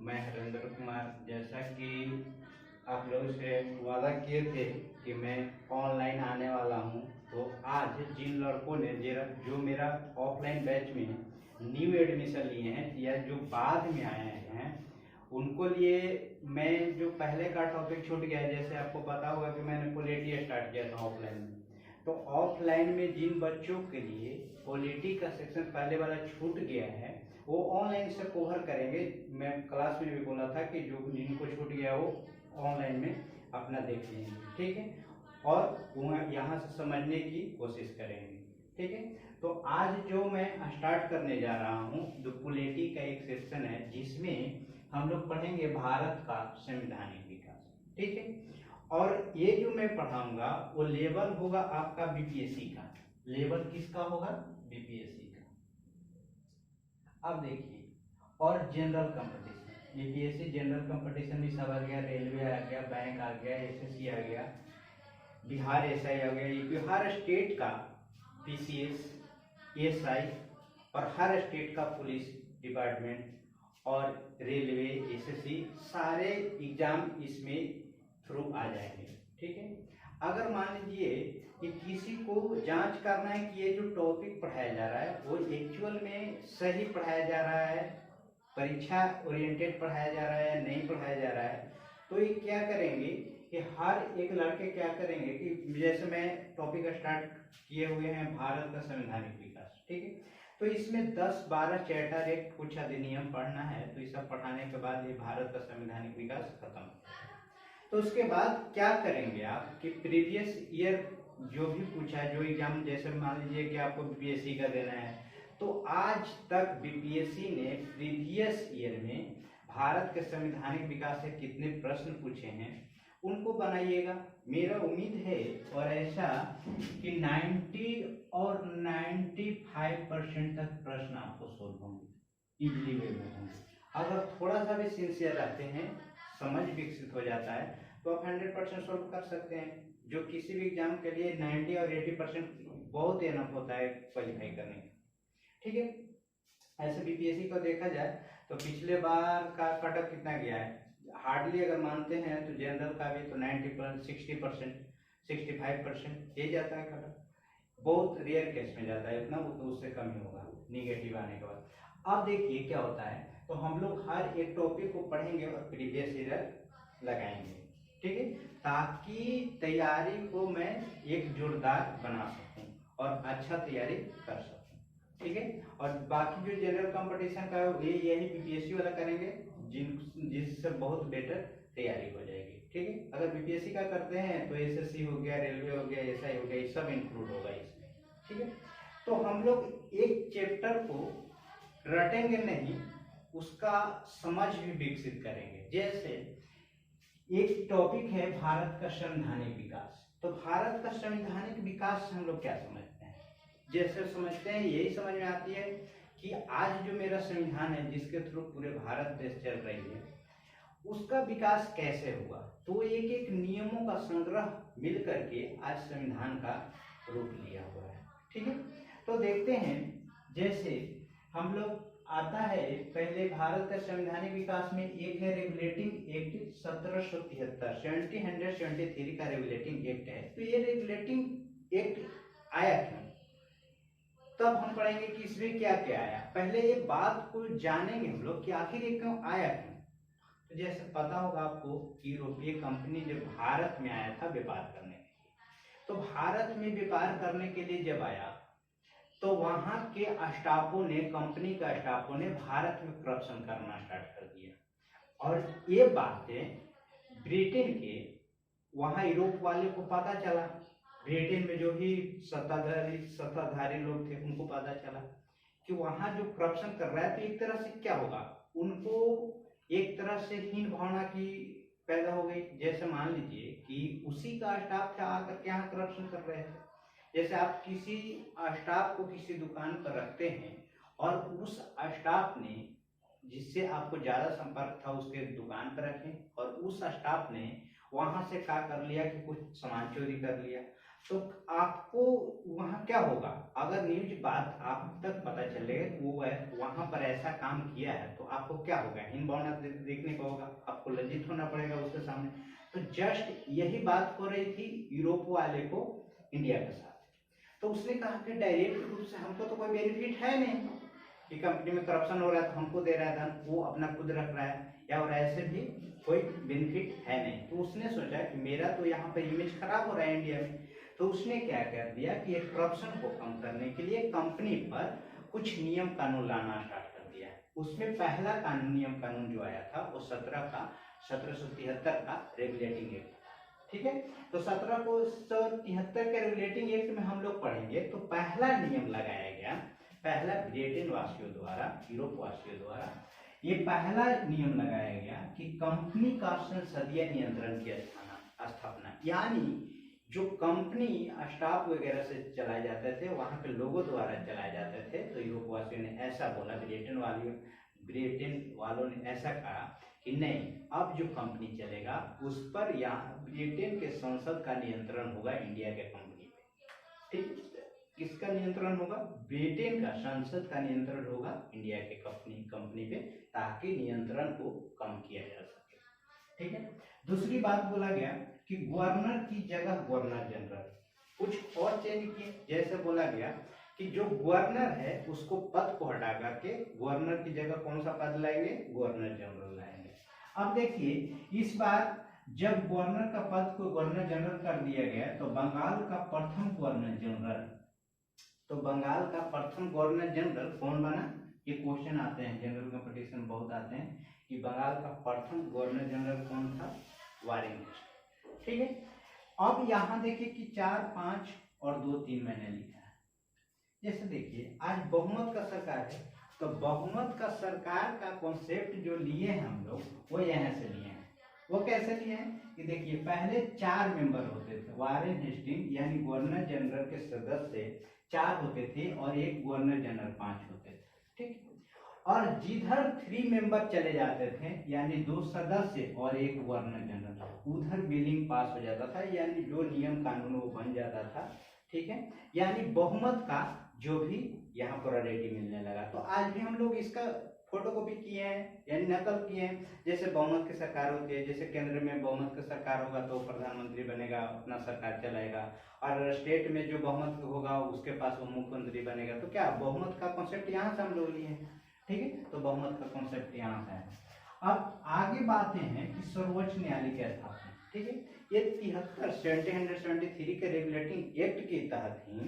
मैं हरेंद्र कुमार। जैसा कि आप लोगों से वादा किए थे कि मैं ऑनलाइन आने वाला हूं, तो आज जिन लड़कों ने जो मेरा ऑफलाइन बैच में न्यू एडमिशन लिए हैं या जो बाद में आए हैं, उनको लिए मैं जो पहले का टॉपिक छूट गया है। जैसे आपको पता होगा कि मैंने पॉलिटी स्टार्ट किया था ऑफलाइन में, तो ऑफलाइन में जिन बच्चों के लिए पॉलिटी का सेक्शन पहले वाला छूट गया है, वो ऑनलाइन से कवर करेंगे। मैं क्लास में भी बोला था कि जो जिनको छूट गया वो ऑनलाइन में अपना देख लेंगे, ठीक है, और वो यहाँ से समझने की कोशिश करेंगे, ठीक है। तो आज जो मैं स्टार्ट करने जा रहा हूँ, जो पॉलिटी का एक सेक्शन है जिसमें हम लोग पढ़ेंगे भारत का संवैधानिक विकास, ठीक है। और ये जो मैं पढ़ाऊंगा वो लेवल होगा आपका बीपीएससी का। लेवल किसका होगा? बीपीएससी का। अब देखिए, और general competition, BPSC general competition भी सब आ गया, रेलवे आ गया, बैंक आ गया, एसएससी आ गया, बिहार एसआई आ गया, बिहार स्टेट का पीसीएस, एसआई और हर स्टेट का पुलिस डिपार्टमेंट और रेलवे, एसएससी, सारे एग्जाम इसमें थ्रू आ जाएंगे, ठीक है। अगर मान लीजिए कि किसी को जांच करना है कि ये जो टॉपिक पढ़ाया जा रहा है वो एक्चुअल में सही पढ़ाया जा रहा है, परीक्षा ओरिएंटेड पढ़ाया जा रहा है या नहीं पढ़ाया जा रहा है, तो ये क्या करेंगे कि हर एक लड़के क्या करेंगे कि जैसे मैं टॉपिक स्टार्ट किए हुए हैं भारत का संवैधानिक विकास, ठीक है। तो इसमें 10-12 चैप्टर, एक कुछ अधिनियम पढ़ना है, तो ये सब पढ़ाने के बाद ये भारत का संवैधानिक विकास खत्म। तो उसके बाद क्या करेंगे आप कि प्रीवियस ईयर जो भी पूछा है, जो एग्जाम, जैसे मान लीजिए कि आपको बीपीएससी का देना है, तो आज तक बीपीएससी ने प्रीवियस ईयर में भारत के संवैधानिक विकास से कितने प्रश्न पूछे हैं उनको बनाइएगा। मेरा उम्मीद है और ऐसा कि 90 और 95% तक प्रश्न आपको सोल्व होंगे, इजीली वे में होंगे। अगर थोड़ा सा भी सिंसियर रहते हैं, समझ विकसित हो जाता है, तो आप 100% सोल्व कर सकते हैं। जो किसी भी एग्जाम के लिए 90 और 80% बहुत इनफ होता है क्वालिफाई करने का, ठीक है। ऐसे बीपीएससी को देखा जाए तो पिछले बार का कटअप कितना गया है, हार्डली अगर मानते हैं तो जनरल का भी तो 90%, 60%, 65% ये जाता है कटअप। बहुत रेयर केस में जाता है इतना, वो तो उससे कम ही होगा निगेटिव आने के बाद। अब देखिए क्या होता है, तो हम लोग हर एक टॉपिक को पढ़ेंगे और प्रीवियस ईयर लगाएंगे, ठीक है, ताकि तैयारी को मैं एक जोरदार बना सकूं और अच्छा तैयारी कर सकूं, ठीक है। और बाकी जो जनरल कंपटीशन का है यही बीपीएससी वाला करेंगे, जिससे बहुत बेटर तैयारी हो जाएगी, ठीक है। अगर बीपीएससी का करते हैं तो एसएससी हो गया, रेलवे हो गया, एसआई हो गया, ये सब इंक्लूड होगा इसमें, ठीक है। तो हम लोग एक चैप्टर को रटेंगे नहीं, उसका समझ भी विकसित करेंगे। जैसे एक टॉपिक है भारत का संवैधानिक विकास, तो भारत का संवैधानिक विकास हम लोग क्या समझते हैं? जैसे समझते हैं, यही समझ में आती है कि आज जो मेरा संविधान है जिसके थ्रू पूरे भारत देश चल रही है, उसका विकास कैसे हुआ। तो एक एक नियमों का संग्रह मिल करके आज संविधान का रूप लिया हुआ है, ठीक है। तो देखते हैं, जैसे हम लोग आता है पहले भारत का संवैधानिक विकास में एक है रेगुलेटिंग एक्ट 1773, 1773 का रेगुलेटिंग एक्ट है। तो ये रेगुलेटिंग एक्ट आया क्यों, तब हम पढ़ेंगे कि इसमें क्या क्या आया। पहले ये बात को जानेंगे हम लोग कि आखिर ये क्यों आया क्यों। तो जैसे पता होगा आपको कि यूरोपीय कंपनी जब भारत में आया था व्यापार करने के लिए, तो भारत में व्यापार करने के लिए जब आया तो वहां के स्टाफों ने, कंपनी का स्टाफों ने भारत में करप्शन करना स्टार्ट कर दिया। और ये बातें ब्रिटेन के वहां यूरोप वाले को पता चला, ब्रिटेन में जो ही सत्ताधारी लोग थे उनको पता चला कि वहां जो करप्शन कर रहा है, तो एक तरह से क्या होगा, उनको एक तरह से हीन भावना की पैदा हो गई। जैसे मान लीजिए कि उसी का स्टाफ था आकर के यहाँ करप्शन कर रहे थे। जैसे आप किसी स्टाफ को किसी दुकान पर रखते हैं और उस स्टाफ ने, जिससे आपको ज्यादा संपर्क था, उसके दुकान पर रखें और उस स्टाफ ने वहां से क्या कर लिया कि कुछ सामान चोरी कर लिया, तो आपको वहाँ क्या होगा, अगर न्यूज बात आप तक पता चले वो है वहाँ पर ऐसा काम किया है, तो आपको क्या होगा, हीन भावना देखने को होगा, आपको लज्जित होना पड़ेगा उसके सामने। तो जस्ट यही बात हो रही थी यूरोप वाले को इंडिया के साथ। तो उसने कहा कि डायरेक्ट रूप से हमको तो कोई बेनिफिट है नहीं कि कंपनी में करप्शन हो रहा है तो हमको दे रहा है धन, वो अपना खुद रख रहा है, या और ऐसे भी कोई बेनिफिट है नहीं। तो उसने सोचा कि मेरा तो यहाँ पर इमेज खराब हो रहा है इंडिया में। तो उसने क्या कर दिया कि एक करप्शन को कम करने के लिए कंपनी पर कुछ नियम कानून लाना स्टार्ट कर दिया। उसमें पहला नियम कानून जो आया था वो 1773 का रेगुलेटिंग एक्ट। ठीक है, तो 1773 के रेगुलेटिंग एक्ट में हम लोग पढ़ेंगे तो पहला नियम लगाया गया, पहला ब्रिटेन वासियों द्वारा, यूरोप वासियों द्वारा ये पहला नियम लगाया गया कि कंपनी का संसदीय नियंत्रण की स्थापना, यानी जो कंपनी स्टाफ वगैरह से चलाए जाते थे वहां के लोगों द्वारा चलाए जाते थे। तो यूरोप वासियों ने ऐसा बोला, ब्रिटेन वालों ने ऐसा कहा कि नहीं, अब जो कंपनी चलेगा उस पर यहाँ ब्रिटेन के संसद का नियंत्रण होगा इंडिया के कंपनी पे। ठीक, किसका नियंत्रण होगा, ब्रिटेन का संसद का नियंत्रण होगा इंडिया के कंपनी पे, ताकि नियंत्रण को कम किया जा सके। ठीक है, दूसरी बात बोला गया कि गवर्नर की जगह गवर्नर जनरल, कुछ और चेंज किए। जैसे बोला गया कि जो गवर्नर है उसको पद को हटा करके गवर्नर की जगह कौन सा पद लाएंगे, गवर्नर जनरल लाएंगे। अब देखिए इस बार जब गवर्नर का पद को गवर्नर जनरल कर दिया गया तो बंगाल का प्रथम गवर्नर जनरल, तो बंगाल का प्रथम गवर्नर जनरल कौन बना, ये क्वेश्चन आते हैं जनरल कंपटीशन बहुत आते हैं कि बंगाल का प्रथम गवर्नर जनरल कौन था, वारेन हेस्टिंग्स। ठीक है, अब यहाँ देखिए कि 4, 5 और 2, 3 मैंने लिखा है। जैसे देखिए आज बहुमत का सरकार है, तो बहुमत का सरकार का कॉन्सेप्ट जो लिए हैं हम लोग वो यहाँ से लिए हैं। वो कैसे लिए हैं कि देखिए पहले 4 मेंबर होते थे, वारेन हेस्टिंग यानी गवर्नर जनरल के सदस्य 4 होते थे और एक गवर्नर जनरल 5 होते थे। ठीक, और जिधर 3 मेंबर चले जाते थे यानी 2 सदस्य और एक गवर्नर जनरल, उधर बिलिंग पास हो जाता था, यानी जो नियम कानून वो बन जाता था। ठीक है, यानी बहुमत का जो भी यहाँ प्रायोरिटी मिलने लगा। तो आज भी हम लोग इसका फोटोकॉपी किए हैं यानी नकल किए हैं। जैसे बहुमत की सरकार होती है, जैसे केंद्र में बहुमत की सरकार होगा तो प्रधानमंत्री बनेगा, अपना सरकार चलाएगा, और स्टेट में जो बहुमत होगा उसके पास वो मुख्यमंत्री बनेगा। तो क्या बहुमत का कॉन्सेप्ट यहाँ से हम लोग लिए हैं। ठीक है, तो बहुमत का कॉन्सेप्ट यहाँ से है। अब आगे बातें हैं कि सर्वोच्च न्यायालय की स्थापना। ठीक है, ये 1773 के रेगुलेटिंग एक्ट के तहत ही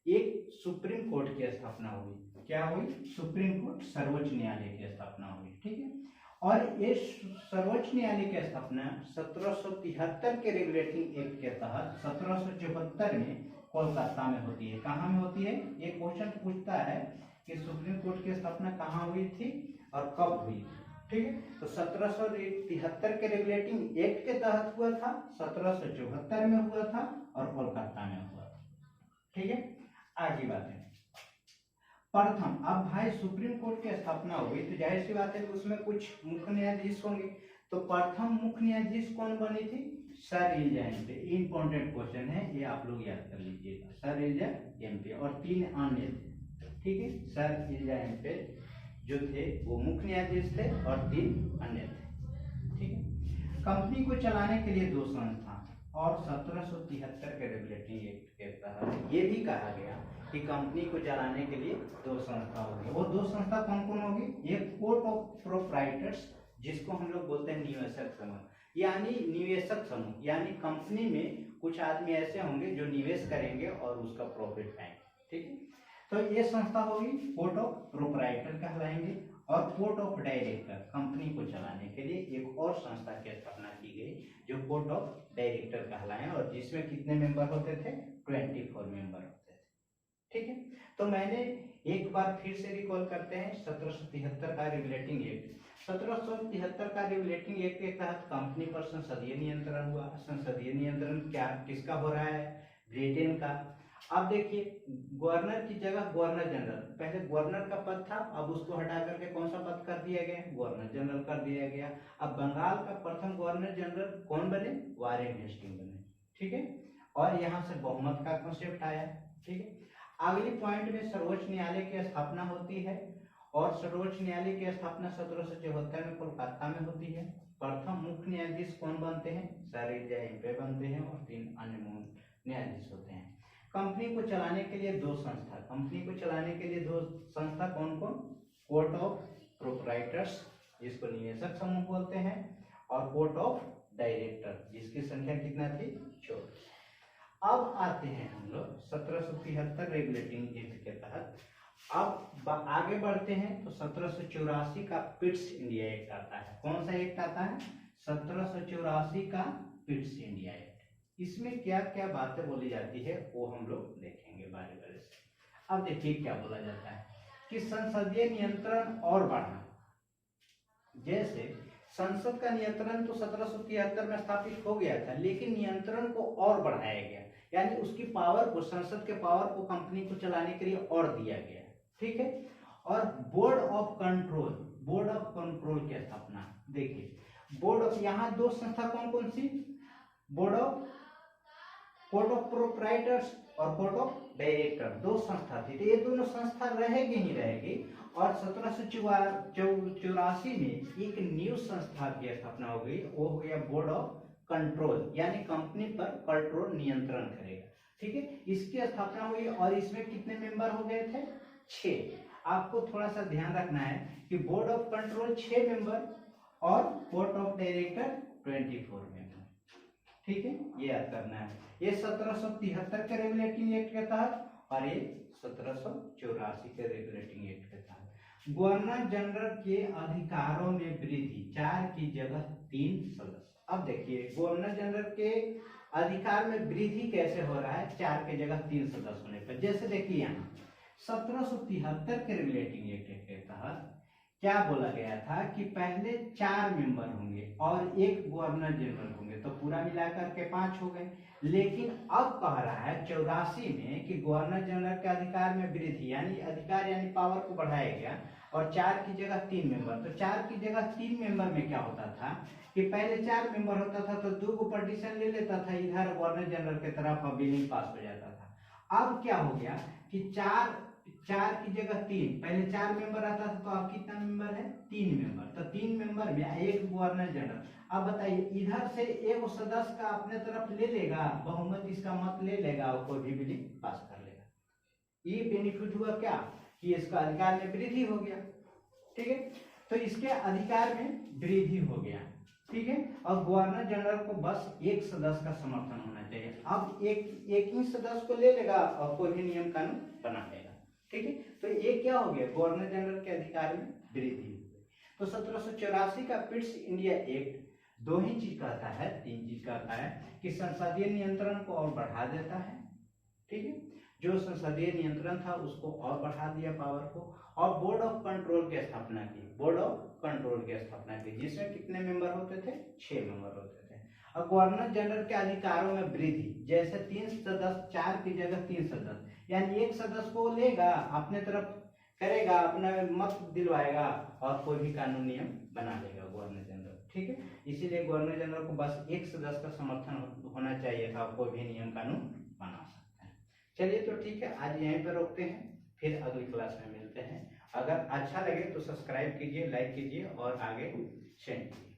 एक सुप्रीम कोर्ट की स्थापना हुई। क्या हुई, सुप्रीम कोर्ट, सर्वोच्च न्यायालय की स्थापना हुई। ठीक है, और ये सर्वोच्च न्यायालय की स्थापना 1773 के रेगुलेटिंग एक्ट के तहत 1774 में कोलकाता में होती है। कहाँ में होती है, ये क्वेश्चन पूछता है कि सुप्रीम कोर्ट की स्थापना कहाँ हुई थी और कब हुई थी। ठीक है, तो 1773 के रेगुलेटिंग एक्ट के तहत हुआ था, 1774 में हुआ था और कोलकाता में हुआ था। ठीक है, आगे बात है प्रथम। अब भाई सुप्रीम कोर्ट की स्थापना हुई तो जाहिर सी बात है कि उसमें कुछ मुख्य न्यायाधीश होंगे। तो प्रथम मुख्य न्यायाधीश कौन बनी थी, सर एलिजा हेम्पे। इंपॉर्टेंट क्वेश्चन है ये, आप लोग याद कर लीजिएगा, सर एलिजा हेम्पे, और 3 अन्य थे। ठीक है, सर एलिजा हेम्पे जो थे वो मुख्य न्यायाधीश थे और 3 अन्य थे। ठीक है, कंपनी को चलाने के लिए 2 संस्था, और 1773 के रेगुलेटिंग एक्ट के तहत ये भी कहा गया कि कंपनी को चलाने के लिए 2 संस्था होगी। वो 2 संस्था कौन कौन होगी, एक कोर्ट ऑफ प्रोप्राइटर्स जिसको हम लोग बोलते हैं निवेशक समूह, यानी निवेशक समूह, यानी कंपनी में कुछ आदमी ऐसे होंगे जो निवेश करेंगे और उसका प्रॉफिट पाएंगे। ठीक है, तो ये संस्था होगी कोर्ट ऑफ प्रोप्राइटर कहलाएंगे, और कोर्ट ऑफ डायरेक्टर, कंपनी को चलाने के लिए एक और संस्था की स्थापना की गई जो कोर्ट ऑफ डायरेक्टर कहलाए, और जिसमें कितने मेंबर होते थे, 24 मेंबर होते थे। ठीक है, तो मैंने एक बार फिर से रिकॉल करते हैं 1773 का रेगुलेटिंग एक्ट। 1773 का रेगुलेटिंग एक्ट के तहत कंपनी पर संसदीय नियंत्रण हुआ। संसदीय नियंत्रण क्या किसका हो रहा है, ब्रिटेन का। अब देखिए गवर्नर की जगह गवर्नर जनरल, पहले गवर्नर का पद था, अब उसको हटा करके कौन सा पद कर दिया गया, गवर्नर जनरल कर दिया गया। अब बंगाल का प्रथम गवर्नर जनरल कौन बने, वारेन हेस्टिंग बने। ठीक है, और यहाँ से बहुमत का कॉन्सेप्ट आया। ठीक है, अगली पॉइंट में सर्वोच्च न्यायालय की स्थापना होती है और सर्वोच्च न्यायालय की स्थापना 1774 में कोलकाता में होती है। प्रथम मुख्य न्यायाधीश कौन बनते हैं? सर एलिया हेम्पे बनते हैं और 3 अन्य न्यायाधीश होते हैं। कंपनी को चलाने के लिए दो संस्था, कौन कौन? कोर्ट ऑफ प्रोप्राइटर्स, जिसको निवेशक समूह बोलते हैं, और कोर्ट ऑफ डायरेक्टर, जिसकी संख्या कितना थी? 14। अब आते हैं हम लोग 1773 रेगुलेटिंग एक्ट के तहत। अब आगे बढ़ते हैं तो 1784 का पिट्स इंडिया एक्ट आता है। कौन सा एक्ट आता है? 1784 का पिट्स इंडिया एक्ट। इसमें क्या क्या बातें बोली जाती है वो हम लोग देखेंगे बारी बारी से। अब देखिए क्या बोला जाता है कि संसदीय नियंत्रण और बढ़ा। जैसे संसद का नियंत्रण तो 1773 में स्थापित हो गया था, लेकिन नियंत्रण को और बढ़ाया गया, यानी उसकी पावर को, संसद के पावर को कंपनी को चलाने के लिए और दिया गया। ठीक है, और बोर्ड ऑफ कंट्रोल की स्थापना। देखिए बोर्ड ऑफ, यहाँ दो संस्था कौन कौन सी? कोर्ट ऑफ प्रोप्राइटर्स और कोर्ट ऑफ डायरेक्टर, दो संस्था थी। तो ये दोनों संस्था रहेगी ही रहेगी। और 1784 में एक न्यू संस्था की स्थापना हो गई, वो हो गया बोर्ड ऑफ कंट्रोल, यानी कंपनी पर कंट्रोल, नियंत्रण करेगा। ठीक है, इसकी स्थापना हुई और इसमें कितने मेंबर हो गए थे? 6। आपको थोड़ा सा ध्यान रखना है कि बोर्ड ऑफ कंट्रोल 6 मेंबर और कोर्ट ऑफ डायरेक्टर 24 मेंबर। ठीक है, ये याद करना है। ये 1773 के रेगुलेटिंग एक्ट के तहत और ये 1784 के रेगुलेटिंग एक्ट के तहत। गवर्नर जनरल के अधिकारों में वृद्धि, 4 की जगह 3 सदस्य। अब देखिए गवर्नर जनरल के अधिकार में वृद्धि कैसे हो रहा है? 4 की जगह 3 सदस्य होने पर। जैसे देखिए यहाँ 1773 के रेगुलेटिंग एक्ट के तहत क्या बोला गया था कि पहले 4 मेंबर होंगे और एक गवर्नर जनरल होंगे, तो पूरा मिलाकर के 5 हो गए। लेकिन अब कह रहा है 84 में कि गवर्नर जनरल के अधिकार में वृद्धि, यानी अधिकार यानी पावर को बढ़ाया गया और 4 की जगह 3 मेंबर। तो 4 की जगह 3 मेंबर में क्या होता था कि पहले 4 मेंबर होता था तो 2 को पटिशन ले लेता था इधर गवर्नर जनरल के तरफ और बिलिंग पास हो जाता था। अब क्या हो गया कि 4 की जगह 3, पहले 4 मेंबर आता था तो अब कितना मेंबर है? 3 मेंबर। तो 3 मेंबर में एक गवर्नर जनरल। अब बताइए इधर से एक सदस्य का अपने तरफ ले लेगा, बहुमत इसका मत ले लेगा और कोई भी बिलिंग पास कर लेगा। ये बेनिफिट हुआ क्या कि इसका अधिकार में वृद्धि हो गया। ठीक है, तो इसके अधिकार में वृद्धि हो गया। ठीक है, और गवर्नर जनरल को बस एक सदस्य का समर्थन होना चाहिए। अब एक ही सदस्य को ले लेगा और कोई भी नियम कानून बना लेगा। ठीक है, तो ये क्या हो गया? गवर्नर जनरल के अधिकार में वृद्धि हो गई। तो 1784 का पिट्स इंडिया एक्ट 2 ही चीज कहता है, 3 चीज कहता है कि संसदीय नियंत्रण को और बढ़ा देता है। ठीक है, जो संसदीय नियंत्रण था उसको और बढ़ा दिया पावर को, और बोर्ड ऑफ कंट्रोल की स्थापना की, जिसमें कितने मेंबर होते थे? 6 मेंबर होते थे। और गवर्नर जनरल के अधिकारों में वृद्धि, जैसे 3 सदस्य, 4 की जगह 3 सदस्य, यानी एक सदस्य को लेगा अपने तरफ करेगा, अपना मत दिलवाएगा और कोई भी कानून नियम बना लेगा गवर्नर जनरल। ठीक है, इसीलिए गवर्नर जनरल को बस एक सदस्य का समर्थन होना चाहिए था, कोई भी नियम कानून बना सकते हैं। चलिए तो ठीक है, आज यहीं पर रोकते हैं, फिर अगली क्लास में मिलते हैं। अगर अच्छा लगे तो सब्सक्राइब कीजिए, लाइक कीजिए और आगे शेयर कीजिए।